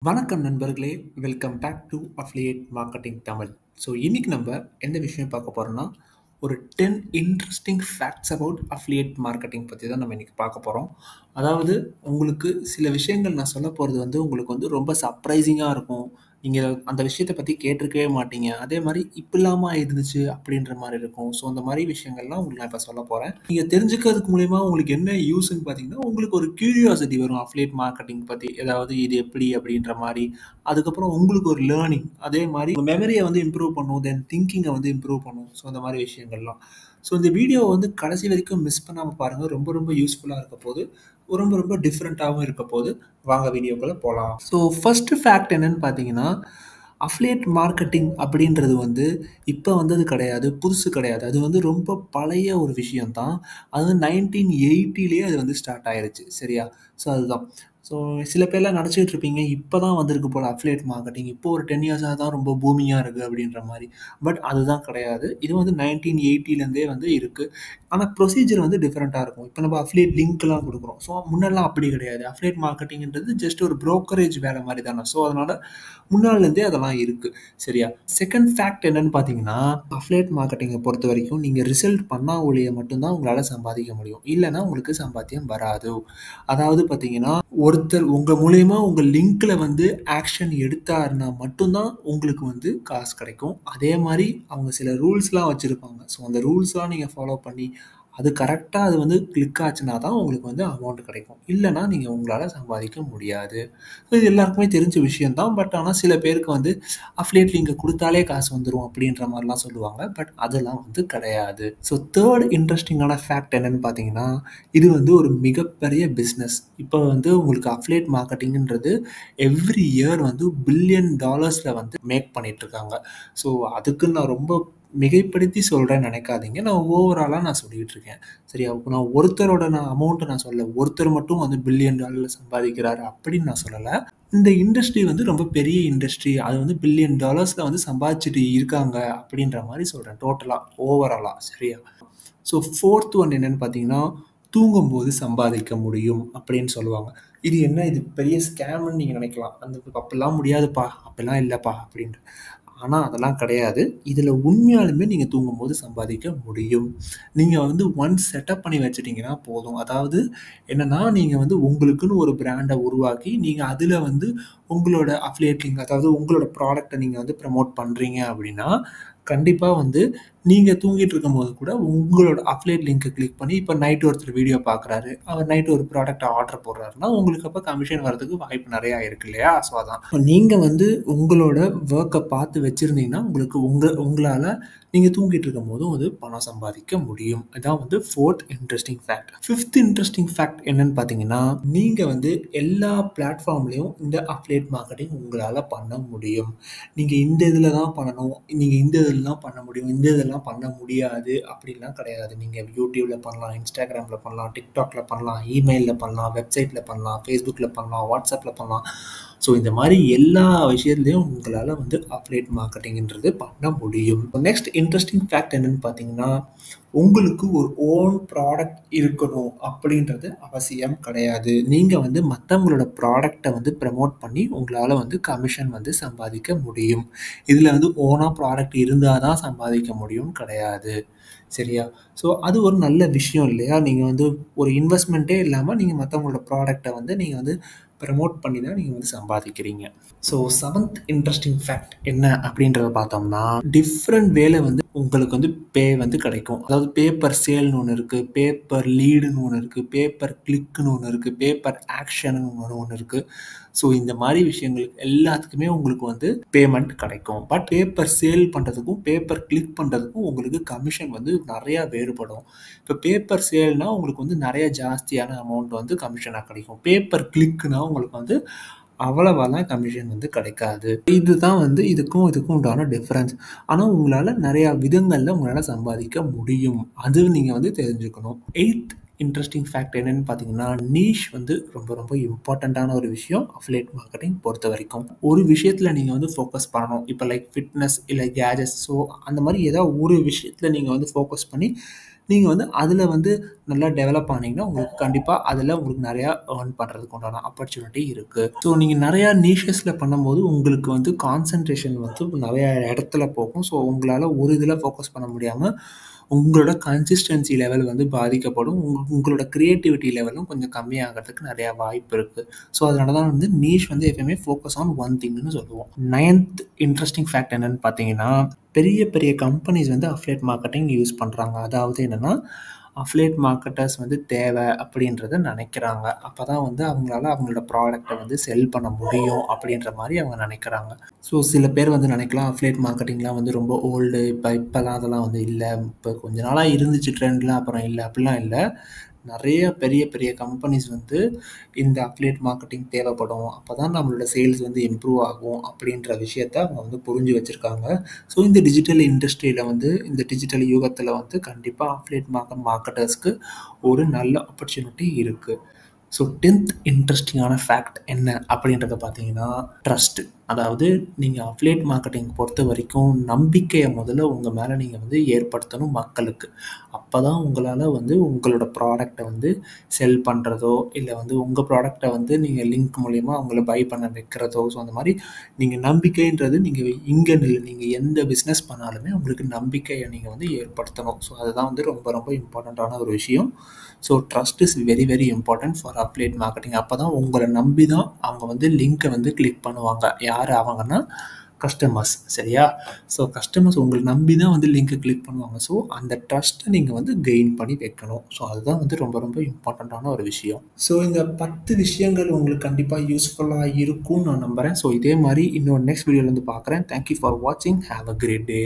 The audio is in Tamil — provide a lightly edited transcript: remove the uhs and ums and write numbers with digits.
வணக்கம் நண்பர்களே! Welcome back to affiliate marketing Tamil. இன்னைக்கு நம்ம எந்த விஷயம் பார்க்க போறோம்னா, ஒரு 10 interesting facts about affiliate marketing பத்தி தான் நம்ம இன்னைக்கு பார்க்க போறோம். அதாவது உங்களுக்கு சில விஷயங்கள் நான் சொல்லப் போறது உங்களுக்கு ரொம்ப சர்ப்ரைசிங்கா இருக்கும். நீங்க அந்த விஷயத்த பத்தி கேட்டிருக்கவே மாட்டீங்க. அதே மாரி இப்படிலாமா இருந்துச்சு அப்படின்ற மாரி இருக்கும். அந்த மாரி விஷயங்கள்லாம் உங்களுக்கு நான் இப்ப சொல்லப் போறேன். நீங்க தெரிஞ்சுக்கிறதுக்கு மூலியமா உங்களுக்கு என்ன யூஸ்ன்னு பார்த்தீங்கன்னா, உங்களுக்கு ஒரு கியூரியாசிட்டி வரும் அஃபிலியேட் மார்க்கெட்டிங் பத்தி. அதாவது இது எப்படி அப்படின்ற மாரி. அதுக்கப்புறம் உங்களுக்கு ஒரு லேர்னிங். அதே மாரி உங்க மெமரிய இம்ப்ரூவ் பண்ணும். தென் திங்கிங்க இம்ப்ரூவ் பண்ணும். அந்த மாரி விஷயங்கள்லாம். இந்த வீடியோவ கடைசி வரைக்கும் மிஸ் பண்ணாம பாருங்க. ரொம்ப ரொம்ப யூஸ்ஃபுல்லா இருக்கப்போது. ரொம்ப ரொம்ப டிஃபரெண்ட்டாவும் இருக்கப்போது. வாங்க வீடியோக்குள்ள போலாம். ஃபர்ஸ்ட் ஃபேக்ட் என்னன்னு பார்த்தீங்கன்னா, அஃபிலியேட் மார்க்கெட்டிங் அப்படின்றது இப்ப வந்தது கிடையாது. புதுசு கிடையாது. அது ரொம்ப பழைய ஒரு விஷயம் தான். அது 1980லயே அது ஸ்டார்ட் ஆயிருச்சு. சரியா? அதுதான். சில பேர்லாம் நெனச்சுக்கிட்டு இருப்பீங்க, இப்ப தான் வந்திருக்கு போல அஃபிலியேட் மார்க்கெட்டிங். இப்போ ஒரு 10 இயர்ஸா தான் ரொம்ப பூமிங்கா இருக்கு அப்படின்ற மாரி. பட் அதுதான் கிடையாது. இது 1980லேருந்தே இருக்கு. ஆனா ப்ரொசீஜர் டிஃபரெண்ட்டா இருக்கும். இப்ப நம்ம அஃபிலியேட் லிங்க்லாம் குடுக்குறோம். முன்னெல்லாம் அப்படி கிடையாது. அஃபிலியேட் மார்க்கெட்டிங்ன்றது ஜஸ்ட் ஒரு புரோக்கரேஜ் வேல மாரி தான. அதனால முன்னாடிலேருந்தே அதெல்லாம் இருக்கு. சரியா? செகண்ட் ஃபேக்ட் என்னன்னு பார்த்தீங்கன்னா, அஃபிலியேட் மார்க்கெட்டிங்க பொறுத்தவரைக்கும் நீங்க ரிசல்ட் பண்ணா ஒழிய மட்டும் தான் உங்களால சம்பாதிக்க முடியும். இல்லன்னா உங்களுக்கு சம்பாத்தியம் வராது. அதாவது பார்த்தீங்கன்னா, ஒருத்தர் உங்க மூலியமா உங்க லிங்க்ல ஆக்ஷன் எடுத்தாருன்னா மட்டும் தான் உங்களுக்கு காசு கிடைக்கும். அதே மாரி அவங்க சில ரூல்ஸ்லாம் வச்சிருப்பாங்க. அந்த ரூல்ஸ்லாம் நீங்க ஃபாலோ பண்ணி, அது கரெக்ட்டா அது கிளிக் ஆச்சுன்னா தான் உங்களுக்கு அமௌண்ட் கிடைக்கும். இல்லன்னா நீங்க உங்களால சம்பாதிக்க முடியாது. இது எல்லாருக்குமே தெரிஞ்ச விஷயம் தான். பட் ஆனா சில பேருக்கு அஃபிலியேட் லிங்க் குடுத்தாலே காசு வந்துரும் அப்படின்ற மாரிலாம் சொல்லுவாங்க. பட் அதெல்லாம் கிடையாது. தேர்ட் இன்ட்ரஸ்டிங்கான ஃபேக்ட் என்னன்னு பார்த்தீங்கன்னா, இது ஒரு மிகப்பெரிய பிசினஸ். இப்ப உங்களுக்கு அஃபிலியேட் மார்க்கெட்டிங்ன்றது எவ்ரி இயர் பில்லியன் டாலர்ஸ்ல மேக் பண்ணிட்டு இருக்காங்க. அதுக்கு நான் ரொம்ப மிகைப்படுத்தி சொல்றேன்னு நெனைக்காதீங்க. நான் ஓவராலா நான் சொல்லிட்டு இருக்கேன். சரியா? இப்ப நான் ஒருத்தரோட அமௌண்ட்ட நான் சொல்லல. ஒருத்தர் மட்டும் பில்லியன் டாலர்ல சம்பாதிக்கிறாரு அப்படின்னு நான் சொல்லல. இந்த இண்டஸ்ட்ரி ரொம்ப பெரிய இண்டஸ்ட்ரி. அது பில்லியன் டாலர்ஸ்ல சம்பாதிச்சுட்டு இருக்காங்க அப்படின்ற மாரி சொல்றேன். டோட்டலா, ஓவராலா. சரியா? ஃபோர்த் ஒன் என்னன்னு பார்த்தீங்கன்னா, தூங்கும்போது சம்பாதிக்க முடியும் அப்படின்னு சொல்லுவாங்க. இது பெரிய ஸ்கேம்ன்னு நீங்க நினைக்கலாம். அப்படிலாம் முடியாதுப்பா, அப்படிலாம் இல்லப்பா அப்படின்ட்டு. ஆனா அதெல்லாம் கிடையாது. இதுல உண்மையாலுமே நீங்க தூங்கும்போது சம்பாதிக்க முடியும். நீங்க ஒன்ஸ் செட்டப் பண்ணி வச்சுட்டீங்கன்னா போதும். அதாவது என்னன்னா, நீங்க உங்களுக்குன்னு ஒரு பிராண்ட உருவாக்கி, நீங்க அதுல உங்களோட அஃபிலியேட் லிங்க் அதாவது உங்களோட ப்ராடக்ட்ட நீங்க ப்ரமோட் பண்றீங்க அப்படின்னா, கண்டிப்பா நீங்க தூங்கிட்டு இருக்கும்போது கூட உங்களோட அஃபிலியேட் லிங்க்க கிளிக் பண்ணி இப்ப நைட் ஒருத்தர் வீடியோ பார்க்குறாரு. அவர் நைட் ஒரு ப்ராடக்ட்ட ஆர்டர் போடுறாருன்னா, உங்களுக்கு அப்ப கமிஷன் வரதுக்கு வாய்ப்பு நெறையா இருக்கு இல்லையா? அதான். நீங்க உங்களோட வொர்க்க பார்த்து வச்சிருந்தீங்கன்னா, உங்களுக்கு உங்களால நீங்க தூங்கிட்டு இருக்கும்போதும் பணம் சம்பாதிக்க முடியும். இதான் 4த் இன்ட்ரஸ்டிங் ஃபேக்ட். 5த் இன்ட்ரஸ்டிங் ஃபேக்ட் என்னன்னு பார்த்தீங்கன்னா, நீங்க எல்லா பிளாட்ஃபார்ம்லயும் இந்த அஃபிலியேட் மார்க்கெட்டிங் உங்களால பண்ண முடியும். நீங்க இந்த இதுல தான் பண்ணணும். நீங்க இந்த இதுல தான் பண்ண முடியும். இந்த இதெல்லாம் பண்ண முடியாது அப்படிலாம் கிடையாது. நீங்க YouTubeல பண்ணலாம், Instagramல பண்ணலாம், TikTokல பண்ணலாம், இமெயில்ல பண்ணலாம், வெப்சைட்ல பண்ணலாம், Facebookல பண்ணலாம், WhatsAppல பண்ணலாம். இந்த மாரி எல்லா விஷயத்துலயும் உங்களால அஃபிலியேட் மார்க்கெட்டிங்ன்றது பண்ண முடியும். நெக்ஸ்ட் இன்ட்ரஸ்டிங் ஃபேக்ட் என்னன்னு பார்த்தீங்கன்னா, உங்களுக்கு ஒரு ஓன் ப்ராடக்ட் இருக்கணும் அப்படின்றது அவசியம் கிடையாது. நீங்க மத்தவங்களோட ப்ராடக்ட்ட ப்ரமோட் பண்ணி உங்களால கமிஷன் சம்பாதிக்க முடியும். இதுல ஓனா ப்ராடக்ட் இருந்தா தான் சம்பாதிக்க முடியும்னு கிடையாது. சரியா? அது ஒரு நல்ல விஷயம் இல்லையா? நீங்க ஒரு இன்வெஸ்ட்மென்ட்டே இல்லாம நீங்க மத்தவங்களோட ப்ராடக்ட்ட நீங்க ப்ரமோட் பண்ணி தான் நீங்க சம்பாதிக்கிறீங்க. 7த் இன்ட்ரஸ்டிங் ஃபேக்ட் என்ன அப்படின்றத பார்த்தோம்னா, டிஃபரண்ட் வேல உங்களுக்கு பே கிடைக்கும். அதாவது பே பெர் சேல்ன்னு ஒண்ணு இருக்கு. பே பெர் லீடுன்னு ஒண்ணு இருக்கு. பே பெர் கிளிக்ன்னு ஒண்ணு இருக்கு. பே பெர் ஆக்ஷன்னு ஒண்ணு இருக்கு. இந்த மாரி விஷயங்களுக்கு எல்லாத்துக்குமே உங்களுக்கு பேமெண்ட் கிடைக்கும். பட் பே பெர் சேல் பண்றதுக்கும், பே பெர் கிளிக் பண்றதுக்கும் உங்களுக்கு கமிஷன் நெறையா வேறுபடும். இப்ப பே பெர் சேல்னா உங்களுக்கு நெறைய ஜாஸ்தியான அமௌண்ட் கமிஷனா கிடைக்கும். பே பெர் கிளிக்னா உங்களுக்கு அவ்வளவாலாம் கமிஷன் கிடைக்காது. இதுதான் இதுக்கும் உண்டான டிஃபரன்ஸ். ஆனா உங்களால நெறைய விதங்கள்ல உங்களால சம்பாதிக்க முடியும். அது நீங்க தெரிஞ்சுக்கணும். 8த் இன்ட்ரெஸ்டிங் ஃபேக்ட் என்னன்னு பார்த்தீங்கன்னா, நீஷ் வந்து ரொம்ப ரொம்ப இம்பார்ட்டண்ட்டான ஒரு விஷயம் அஃபிலியேட் மார்க்கெட்டிங் பொறுத்த வரைக்கும். ஒரு விஷயத்தில் நீங்கள் வந்து ஃபோக்கஸ் பண்ணணும். இப்போ லைக் ஃபிட்னஸ் இல்லை கேஜெட்ஸ், ஸோ அந்த மாதிரி ஏதாவது ஒரு விஷயத்தில் நீங்கள் வந்து ஃபோக்கஸ் பண்ணி நீங்கள் வந்து அதில் வந்து நல்லா டெவலப் ஆனீங்கன்னா உங்களுக்கு கண்டிப்பாக அதில் உங்களுக்கு நிறையா ஏர்ன் பண்ணுறதுக்கு உண்டான ஆப்பர்ச்சுனிட்டி இருக்குது. ஸோ நீங்கள் நிறையா நீஷஸில் பண்ணும்போது உங்களுக்கு வந்து கான்சன்ட்ரேஷன் வந்து நிறையா இடத்துல போகும். ஸோ உங்களால் ஒரு இதில் ஃபோக்கஸ் பண்ண முடியாமல் உங்களோட கன்சிஸ்டன்சி லெவல் வந்து பாதிக்கப்படும். உங்களோட க்ரியேட்டிவிட்டி லெவலும் கொஞ்சம் கம்மியாகிறதுக்கு நிறையா வாய்ப்பு இருக்குது. ஸோ அதனால தான் வந்து நீஷ் வந்து எப்பயுமே ஃபோக்கஸ் ஆன் ஒன் திங்னு சொல்லுவோம். 9th இன்ட்ரெஸ்டிங் ஃபேக்ட் என்னென்னு பார்த்தீங்கன்னா, பெரிய பெரிய கம்பெனிஸ் வந்து அஃபிலியேட் மார்க்கெட்டிங் யூஸ் பண்ணுறாங்க. அதாவது என்னென்னா, அஃபிலியேட் மார்க்கெட்டர்ஸ் வந்து தேவை அப்படின்றத நினைக்கிறாங்க. அப்போ தான் வந்து அவங்களால அவங்களோட ப்ராடக்டை வந்து செல் பண்ண முடியும் அப்படின்ற மாதிரி அவங்க நினைக்கிறாங்க. ஸோ சில பேர் வந்து நினைக்கலாம் அஃபிலியேட் மார்க்கெட்டிங்லாம் வந்து ரொம்ப ஓல்டு, இப்போலாம் அதெல்லாம் வந்து இல்லை, இப்போ கொஞ்ச நாளாக இருந்துச்சு ட்ரெண்ட்லாம், அப்புறம் இல்லை அப்படிலாம் இல்லை. நிறைய பெரிய பெரிய கம்பெனிஸ் வந்து இந்த அஃபிலியேட் மார்க்கெட்டிங் தேவைப்படும், அப்போ தான் நம்மளோட சேல்ஸ் வந்து இம்ப்ரூவ் ஆகும் அப்படின்ற விஷயத்த அவங்க வந்து புரிஞ்சு வச்சுருக்காங்க. ஸோ இந்த டிஜிட்டல் இண்டஸ்ட்ரியில் வந்து இந்த டிஜிட்டல் யுகத்தில் வந்து கண்டிப்பாக அஃபிலியேட் மார்க்கெட்டர்ஸ்க்கு ஒரு நல்ல ஆப்பர்ச்சுனிட்டி இருக்குது. ஸோ 10th இன்ட்ரெஸ்டிங்கான ஃபேக்ட் என்ன அப்படின்றத பார்த்தீங்கன்னா, ட்ரஸ்ட்டு. அதாவது நீங்கள் அஃபிலியேட் மார்க்கெட்டிங் பொறுத்த வரைக்கும் நம்பிக்கையை முதல்ல உங்கள் மேலே நீங்கள் வந்து ஏற்படுத்தணும் மக்களுக்கு. அப்போ தான் உங்களால் வந்து உங்களோட ப்ராடக்டை வந்து செல் பண்ணுறதோ இல்லை வந்து உங்கள் ப்ராடக்டை வந்து நீங்கள் லிங்க் மூலிமா அவங்கள பை பண்ண வைக்கிறதோ, ஸோ அந்த மாதிரி நீங்கள் நம்பிக்கைன்றது நீங்கள் இங்கே நீங்கள் எந்த பிஸ்னஸ் பண்ணாலுமே உங்களுக்கு நம்பிக்கையை நீங்கள் வந்து ஏற்படுத்தணும். ஸோ அதுதான் வந்து ரொம்ப ரொம்ப இம்பார்ட்டண்ட்டான ஒரு விஷயம். So trust is very very important for affiliate marketing. அப்போ தான் உங்களை நம்பி தான் அவங்க வந்து லிங்க்கை வந்து கிளிக் பண்ணுவாங்க. யார் அவங்கன்னா கஸ்டமர்ஸ், சரியா? ஸோ கஸ்டமர்ஸ் உங்களை நம்பி தான் வந்து லிங்க்கை கிளிக் பண்ணுவாங்க. ஸோ அந்த ட்ரஸ்ட்டை நீங்கள் வந்து கெயின் பண்ணி வைக்கணும். ஸோ அதுதான் வந்து ரொம்ப ரொம்ப இம்பார்ட்டண்ட்டான ஒரு விஷயம். ஸோ இந்த 10 விஷயங்கள் உங்களுக்கு கண்டிப்பாக யூஸ்ஃபுல்லாக இருக்கும்னு நான் நம்புகிறேன். ஸோ இதே மாதிரி இன்னொரு நெக்ஸ்ட் வீடியோவில் வந்து பார்க்குறேன். தேங்க்யூ ஃபார் வாட்சிங். Have a great day.